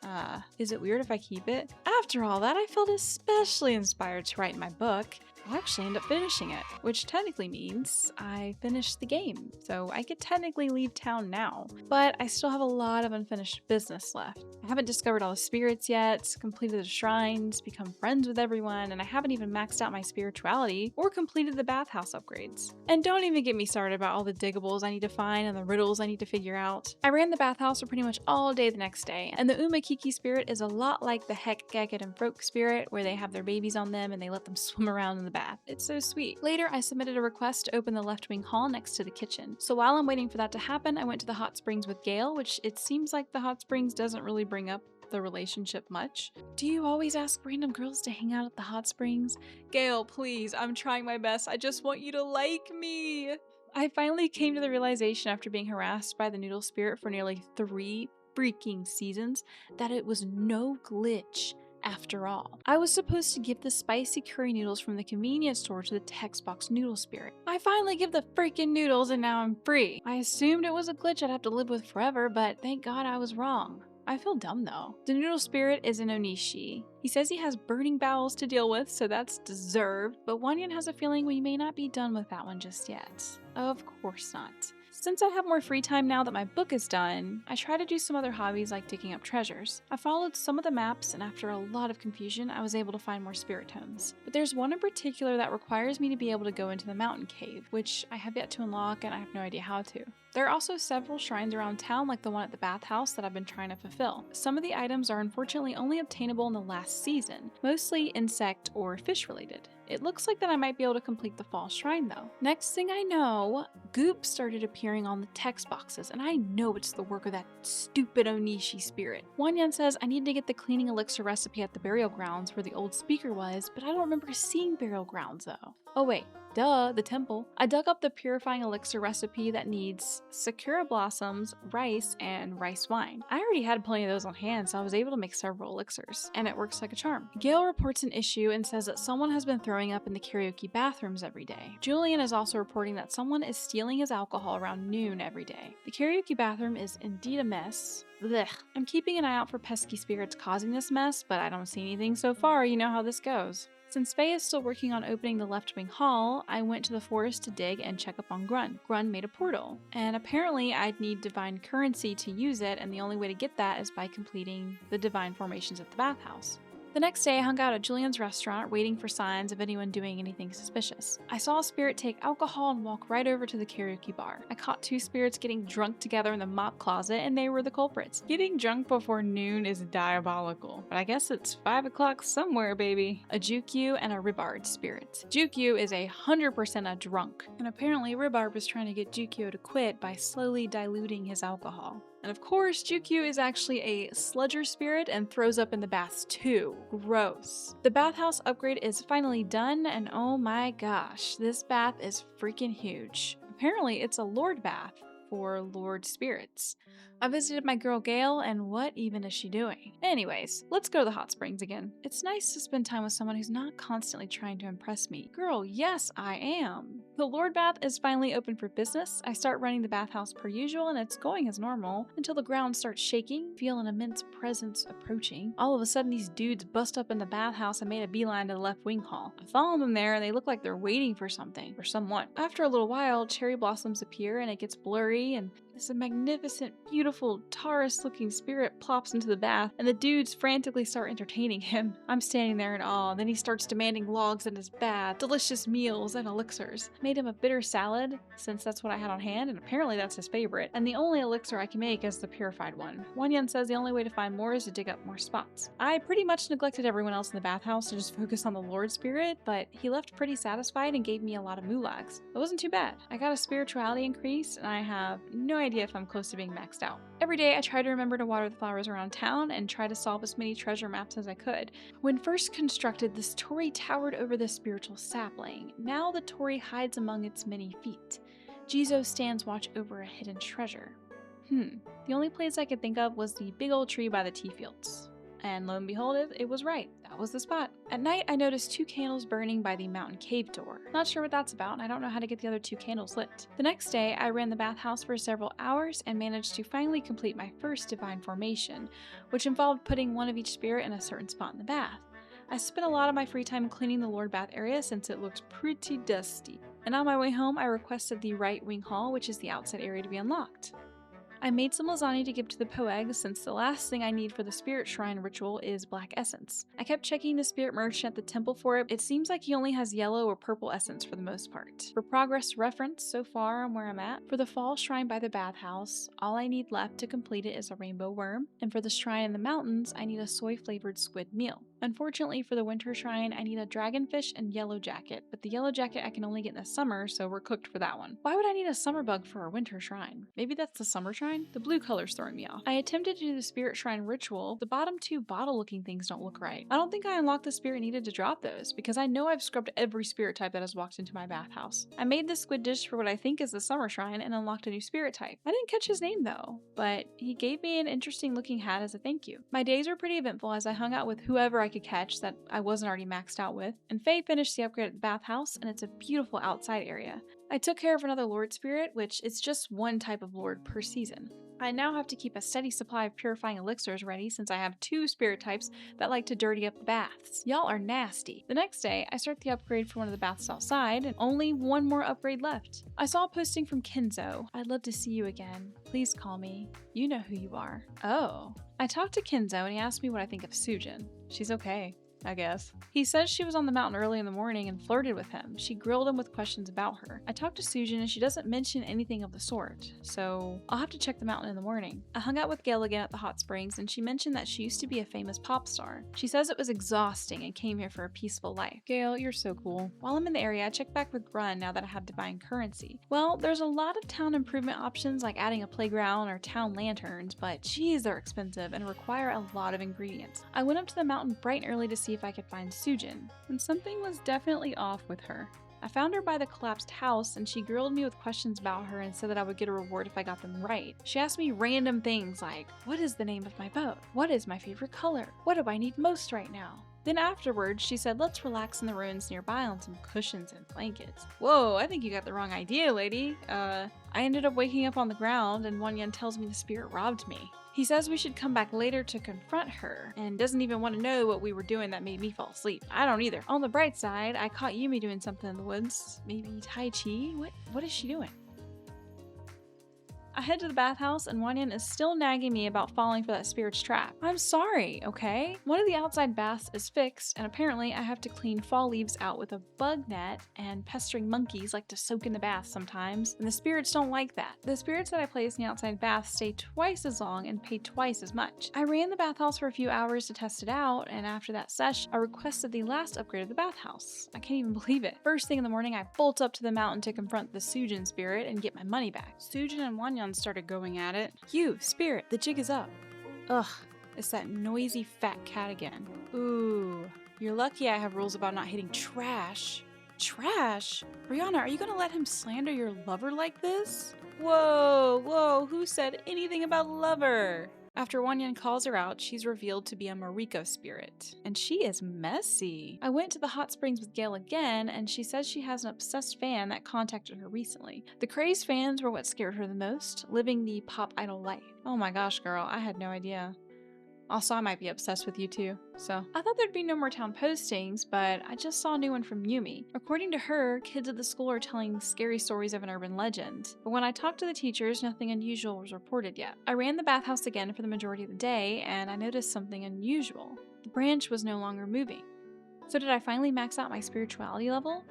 Is it weird if I keep it? After all that, I felt especially inspired to write my book. I actually end up finishing it, which technically means I finished the game, so I could technically leave town now. But I still have a lot of unfinished business left. I haven't discovered all the spirits yet, completed the shrines, become friends with everyone, and I haven't even maxed out my spirituality or completed the bathhouse upgrades. And don't even get me started about all the diggables I need to find and the riddles I need to figure out. I ran the bathhouse for pretty much all day the next day, and the Umakiki spirit is a lot like the Heck, Gekket, and Froke spirit, where they have their babies on them and they let them swim around in the bath. It's so sweet. Later, I submitted a request to open the left wing hall next to the kitchen. So while I'm waiting for that to happen, I went to the hot springs with Gail, which it seems like the hot springs doesn't really bring up the relationship much. Do you always ask random girls to hang out at the hot springs? Gail, please, I'm trying my best. I just want you to like me. I finally came to the realization after being harassed by the noodle spirit for nearly 3 freaking seasons that it was no glitch after all. I was supposed to give the spicy curry noodles from the convenience store to the text box noodle spirit. I finally give the freaking noodles and now I'm free. I assumed it was a glitch I'd have to live with forever, but thank God I was wrong. I feel dumb though. The noodle spirit is an Onishi. He says he has burning bowels to deal with, so that's deserved, but Wanyan has a feeling we may not be done with that one just yet. Of course not. Since I have more free time now that my book is done, I try to do some other hobbies like digging up treasures. I followed some of the maps, and after a lot of confusion, I was able to find more spirit tomes. But there's one in particular that requires me to be able to go into the mountain cave, which I have yet to unlock and I have no idea how to. There are also several shrines around town like the one at the bathhouse that I've been trying to fulfill. Some of the items are unfortunately only obtainable in the last season, mostly insect or fish related. It looks like that I might be able to complete the fall shrine though. Next thing I know, goop started appearing on the text boxes, and I know it's the work of that stupid Onishi spirit. Wanyan says I need to get the cleaning elixir recipe at the burial grounds where the old speaker was, but I don't remember seeing burial grounds though. Oh wait, duh, the temple. I dug up the purifying elixir recipe that needs sakura blossoms, rice, and rice wine. I already had plenty of those on hand, so I was able to make several elixirs, and it works like a charm. Gail reports an issue and says that someone has been throwing up in the karaoke bathrooms every day. Julian is also reporting that someone is stealing his alcohol around noon every day. The karaoke bathroom is indeed a mess. Blech. I'm keeping an eye out for pesky spirits causing this mess, but I don't see anything so far. You know how this goes. Since Faye is still working on opening the left wing hall, I went to the forest to dig and check up on Grun. Grun made a portal, and apparently I'd need divine currency to use it, and the only way to get that is by completing the divine formations at the bathhouse. The next day, I hung out at Julian's restaurant, waiting for signs of anyone doing anything suspicious. I saw a spirit take alcohol and walk right over to the karaoke bar. I caught 2 spirits getting drunk together in the mop closet, and they were the culprits. Getting drunk before noon is diabolical, but I guess it's 5 o'clock somewhere, baby. A Jukyu and a Ribard spirit. Jukyu is 100% a drunk, and apparently Ribard was trying to get Jukyu to quit by slowly diluting his alcohol. And of course, Jukyu is actually a sludger spirit and throws up in the baths too. Gross. The bathhouse upgrade is finally done, and oh my gosh, this bath is freaking huge. Apparently, it's a lord bath for lord spirits. I visited my girl Gail, and what even is she doing? Anyways, let's go to the hot springs again. It's nice to spend time with someone who's not constantly trying to impress me. Girl, yes, I am. The Lord Bath is finally open for business. I start running the bathhouse per usual, and it's going as normal until the ground starts shaking. Feel an immense presence approaching. All of a sudden, these dudes bust up in the bathhouse and made a beeline to the left wing hall. I follow them there, and they look like they're waiting for something or someone. After a little while, cherry blossoms appear, and it gets blurry, and this magnificent, beautiful, Taurus-looking spirit plops into the bath, and the dudes frantically start entertaining him. I'm standing there in awe. Then he starts demanding logs in his bath, delicious meals, and elixirs. Made him a bitter salad, since that's what I had on hand, and apparently that's his favorite. And the only elixir I can make is the purified one. Wanyan says the only way to find more is to dig up more spots. I pretty much neglected everyone else in the bathhouse to just focus on the Lord Spirit, but he left pretty satisfied and gave me a lot of moolags. It wasn't too bad. I got a spirituality increase, and I have no idea if I'm close to being maxed out. Every day I try to remember to water the flowers around town and try to solve as many treasure maps as I could. When first constructed, this torii towered over the spiritual sapling. Now the torii hides among its many feet. Jizo stands watch over a hidden treasure. The only place I could think of was the big old tree by the tea fields. And lo and behold, it was right. That was the spot. At night, I noticed 2 candles burning by the mountain cave door. Not sure what that's about, and I don't know how to get the other 2 candles lit. The next day, I ran the bathhouse for several hours and managed to finally complete my first divine formation, which involved putting one of each spirit in a certain spot in the bath. I spent a lot of my free time cleaning the Lord Bath area since it looked pretty dusty. And on my way home, I requested the right wing hall, which is the outside area, to be unlocked. I made some lasagna to give to the Poeg since the last thing I need for the spirit shrine ritual is black essence. I kept checking the spirit merchant at the temple for it. It seems like he only has yellow or purple essence for the most part. For progress reference so far on where I'm at, for the fall shrine by the bathhouse, all I need left to complete it is a rainbow worm, and for the shrine in the mountains, I need a soy flavored squid meal. Unfortunately for the winter shrine, I need a dragonfish and yellow jacket, but the yellow jacket I can only get in the summer, so we're cooked for that one. Why would I need a summer bug for a winter shrine? Maybe that's the summer shrine? The blue color's throwing me off. I attempted to do the spirit shrine ritual. The bottom two bottle looking things don't look right. I don't think I unlocked the spirit needed to drop those, because I know I've scrubbed every spirit type that has walked into my bathhouse. I made this squid dish for what I think is the summer shrine and unlocked a new spirit type. I didn't catch his name though, but he gave me an interesting looking hat as a thank you. My days were pretty eventful as I hung out with whoever I could catch that I wasn't already maxed out with, and Faye finished the upgrade at the bathhouse, and it's a beautiful outside area. I took care of another Lord Spirit, which is just one type of Lord per season. I now have to keep a steady supply of purifying elixirs ready since I have 2 spirit types that like to dirty up the baths. Y'all are nasty. The next day, I start the upgrade for one of the baths outside, and only one more upgrade left. I saw a posting from Kenzo. I'd love to see you again. Please call me. You know who you are. Oh. I talked to Kenzo and he asked me what I think of Sujin. She's okay, I guess. He says she was on the mountain early in the morning and flirted with him. She grilled him with questions about her. I talked to Sujin and she doesn't mention anything of the sort, so I'll have to check the mountain in the morning. I hung out with Gail again at the hot springs and she mentioned that she used to be a famous pop star. She says it was exhausting and came here for a peaceful life. Gail, you're so cool. While I'm in the area, I checked back with Grun now that I have divine currency. Well, there's a lot of town improvement options like adding a playground or town lanterns, but geez, they're expensive and require a lot of ingredients. I went up to the mountain bright and early to see if I could find Sujin, and something was definitely off with her. I found her by the collapsed house and she grilled me with questions about her and said that I would get a reward if I got them right. She asked me random things like, what is the name of my boat? What is my favorite color? What do I need most right now? Then afterwards, she said, let's relax in the ruins nearby on some cushions and blankets. Whoa, I think you got the wrong idea, lady. I ended up waking up on the ground and Wanyan tells me the spirit robbed me. He says we should come back later to confront her, and doesn't even want to know what we were doing that made me fall asleep. I don't either. On the bright side, I caught Yumi doing something in the woods. Maybe Tai Chi? What is she doing? I head to the bathhouse and Wanyan is still nagging me about falling for that spirit's trap. I'm sorry, okay? One of the outside baths is fixed and apparently I have to clean fall leaves out with a bug net, and pestering monkeys like to soak in the bath sometimes, and the spirits don't like that. The spirits that I place in the outside bath stay twice as long and pay twice as much. I ran the bathhouse for a few hours to test it out, and after that sesh, I requested the last upgrade of the bathhouse. I can't even believe it. First thing in the morning, I bolt up to the mountain to confront the Sujin spirit and get my money back. Sujin and Wanyan started going at it. You, spirit, the jig is up. Ugh, it's that noisy fat cat again. Ooh, you're lucky I have rules about not hitting trash. Trash? Brianna, are you gonna let him slander your lover like this? Whoa, who said anything about lover? After Wanyan calls her out, she's revealed to be a Mariko spirit. And she is messy. I went to the hot springs with Gail again, and she says she has an obsessed fan that contacted her recently. The crazed fans were what scared her the most, living the pop idol life. Oh my gosh, girl, I had no idea. Also, I might be obsessed with you too, so. I thought there'd be no more town postings, but I just saw a new one from Yumi. According to her, kids at the school are telling scary stories of an urban legend. But when I talked to the teachers, nothing unusual was reported yet. I ran the bathhouse again for the majority of the day, and I noticed something unusual. The branch was no longer moving. So did I finally max out my spirituality level?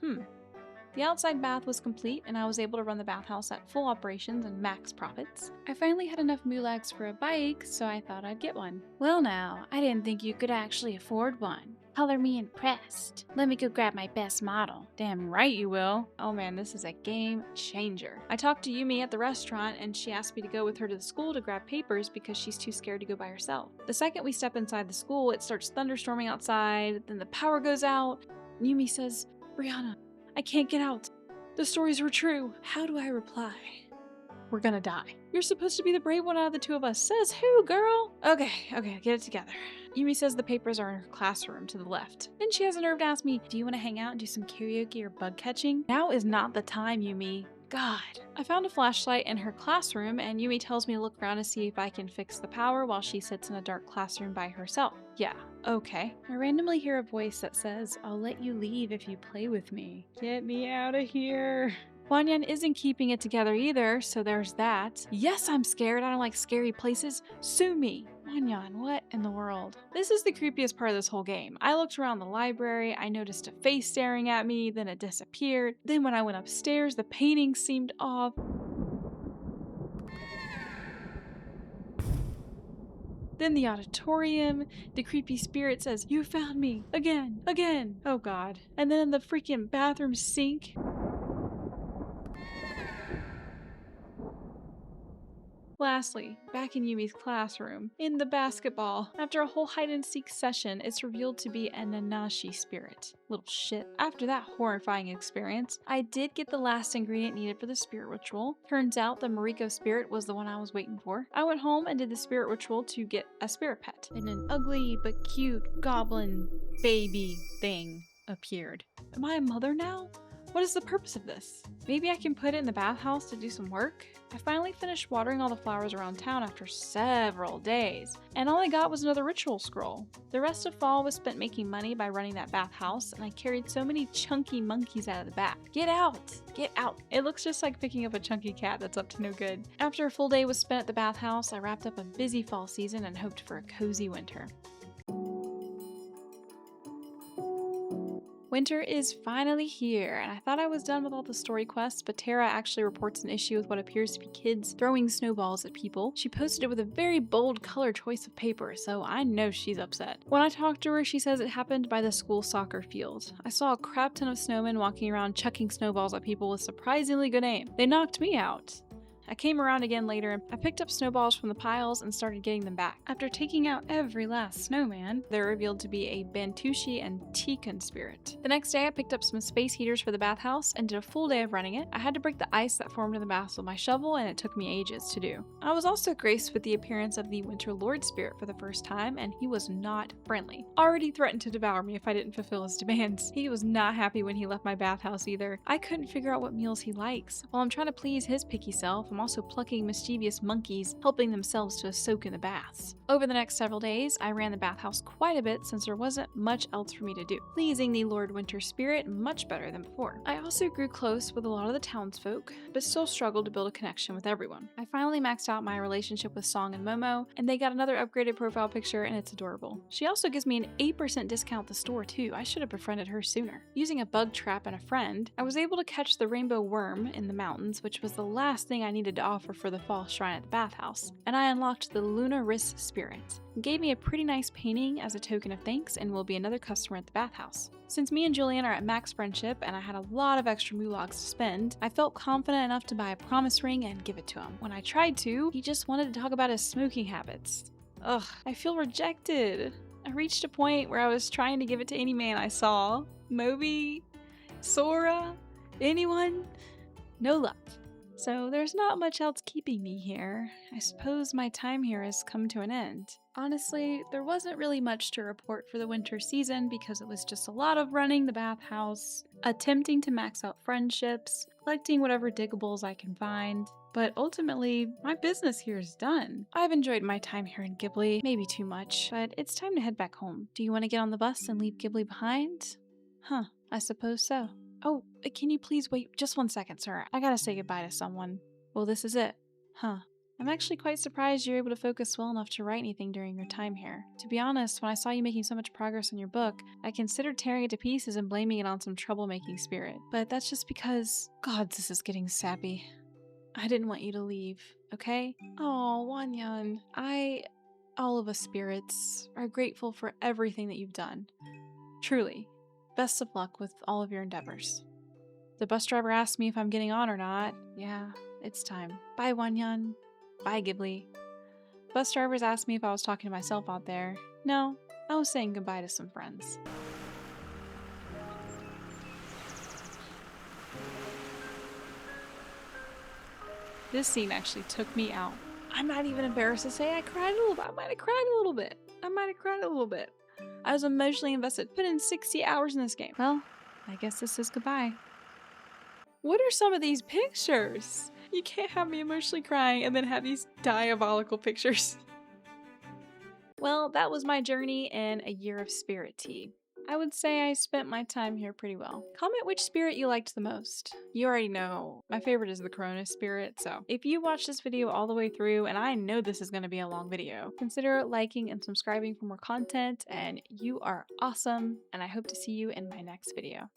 The outside bath was complete, and I was able to run the bathhouse at full operations and max profits. I finally had enough mulags for a bike, so I thought I'd get one. Well now, I didn't think you could actually afford one. Color me impressed. Let me go grab my best model. Damn right you will. Oh man, this is a game changer. I talked to Yumi at the restaurant and she asked me to go with her to the school to grab papers because she's too scared to go by herself. The second we step inside the school, it starts thunderstorming outside, then the power goes out. Yumi says, Brianna, I can't get out. The stories were true. How do I reply? We're gonna die. You're supposed to be the brave one out of the two of us. Says who, girl? Okay, get it together. Yumi says the papers are in her classroom to the left. Then she has the nerve to ask me, do you want to hang out and do some karaoke or bug catching? Now is not the time, Yumi. God. I found a flashlight in her classroom and Yumi tells me to look around to see if I can fix the power while she sits in a dark classroom by herself. Yeah, Okay. I randomly hear a voice that says, "I'll let you leave if you play with me." Get me out of here. Wanyan isn't keeping it together either, so there's that. Yes, I'm scared. I don't like scary places. Sue me. Wanyan, what in the world? This is the creepiest part of this whole game. I looked around the library, I noticed a face staring at me, then it disappeared. Then when I went upstairs, the painting seemed off. Then the auditorium, the creepy spirit says, "You found me, again, again." Oh god. And then in the freaking bathroom sink. Lastly, back in Yumi's classroom, in the basketball, after a whole hide-and-seek session, it's revealed to be a Nanashi spirit. Little shit. After that horrifying experience, I did get the last ingredient needed for the spirit ritual. Turns out the Mariko spirit was the one I was waiting for. I went home and did the spirit ritual to get a spirit pet, and an ugly but cute goblin baby thing appeared. Am I a mother now? What is the purpose of this? Maybe I can put it in the bathhouse to do some work? I finally finished watering all the flowers around town after several days, and all I got was another ritual scroll. The rest of fall was spent making money by running that bathhouse, and I carried so many chunky monkeys out of the bath. Get out! Get out! It looks just like picking up a chunky cat that's up to no good. After a full day was spent at the bathhouse, I wrapped up a busy fall season and hoped for a cozy winter. Winter is finally here, and I thought I was done with all the story quests, but Tara actually reports an issue with what appears to be kids throwing snowballs at people. She posted it with a very bold color choice of paper, so I know she's upset. When I talked to her, she says it happened by the school soccer field. I saw a crap ton of snowmen walking around chucking snowballs at people with surprisingly good aim. They knocked me out. I came around again later and I picked up snowballs from the piles and started getting them back. After taking out every last snowman, they're revealed to be a Bantushi and Tikkun spirit. The next day I picked up some space heaters for the bathhouse and did a full day of running it. I had to break the ice that formed in the baths with my shovel, and it took me ages to do. I was also graced with the appearance of the Winter Lord spirit for the first time, and he was not friendly. Already threatened to devour me if I didn't fulfill his demands. He was not happy when he left my bathhouse either. I couldn't figure out what meals he likes. While I'm trying to please his picky self, I'm also plucking mischievous monkeys, helping themselves to a soak in the baths. Over the next several days, I ran the bathhouse quite a bit since there wasn't much else for me to do, pleasing the Lord Winter spirit much better than before. I also grew close with a lot of the townsfolk, but still struggled to build a connection with everyone. I finally maxed out my relationship with Song and Momo, and they got another upgraded profile picture, and it's adorable. She also gives me an 8% discount at the store too. I should have befriended her sooner. Using a bug trap and a friend, I was able to catch the rainbow worm in the mountains, which was the last thing I needed to offer for the fall shrine at the bathhouse, and I unlocked the Luna Riss spirit. It gave me a pretty nice painting as a token of thanks and will be another customer at the bathhouse. Since me and Julian are at max friendship and I had a lot of extra moologs to spend, I felt confident enough to buy a promise ring and give it to him. When I tried to, he just wanted to talk about his smoking habits. Ugh, I feel rejected. I reached a point where I was trying to give it to any man I saw. Moby? Sora? Anyone? No luck. So there's not much else keeping me here. I suppose my time here has come to an end. Honestly, there wasn't really much to report for the winter season because it was just a lot of running the bathhouse, attempting to max out friendships, collecting whatever diggables I can find. But ultimately, my business here is done. I've enjoyed my time here in Ghibli, maybe too much, but it's time to head back home. Do you want to get on the bus and leave Ghibli behind? Huh, I suppose so. Oh, can you please wait just 1 second, sir? I gotta say goodbye to someone. Well, this is it. Huh. I'm actually quite surprised you're able to focus well enough to write anything during your time here. To be honest, when I saw you making so much progress in your book, I considered tearing it to pieces and blaming it on some troublemaking spirit. But that's just because... God, this is getting sappy. I didn't want you to leave, okay? Oh, Wanyan. All of us spirits, are grateful for everything that you've done. Truly. Best of luck with all of your endeavors. The bus driver asked me if I'm getting on or not. Yeah, it's time. Bye, Wanyan. Bye, Ghibli. Bus drivers asked me if I was talking to myself out there. No, I was saying goodbye to some friends. This scene actually took me out. I'm not even embarrassed to say I cried a little bit. I might have cried a little bit. I was emotionally invested. Put in 60 hours in this game. Well, I guess this is goodbye. What are some of these pictures? You can't have me emotionally crying and then have these diabolical pictures. Well, that was my journey in a year of spirit tea. I would say I spent my time here pretty well. Comment which spirit you liked the most. You already know, my favorite is the Corona spirit, so if you watched this video all the way through, and I know this is going to be a long video, consider liking and subscribing for more content, and you are awesome, and I hope to see you in my next video.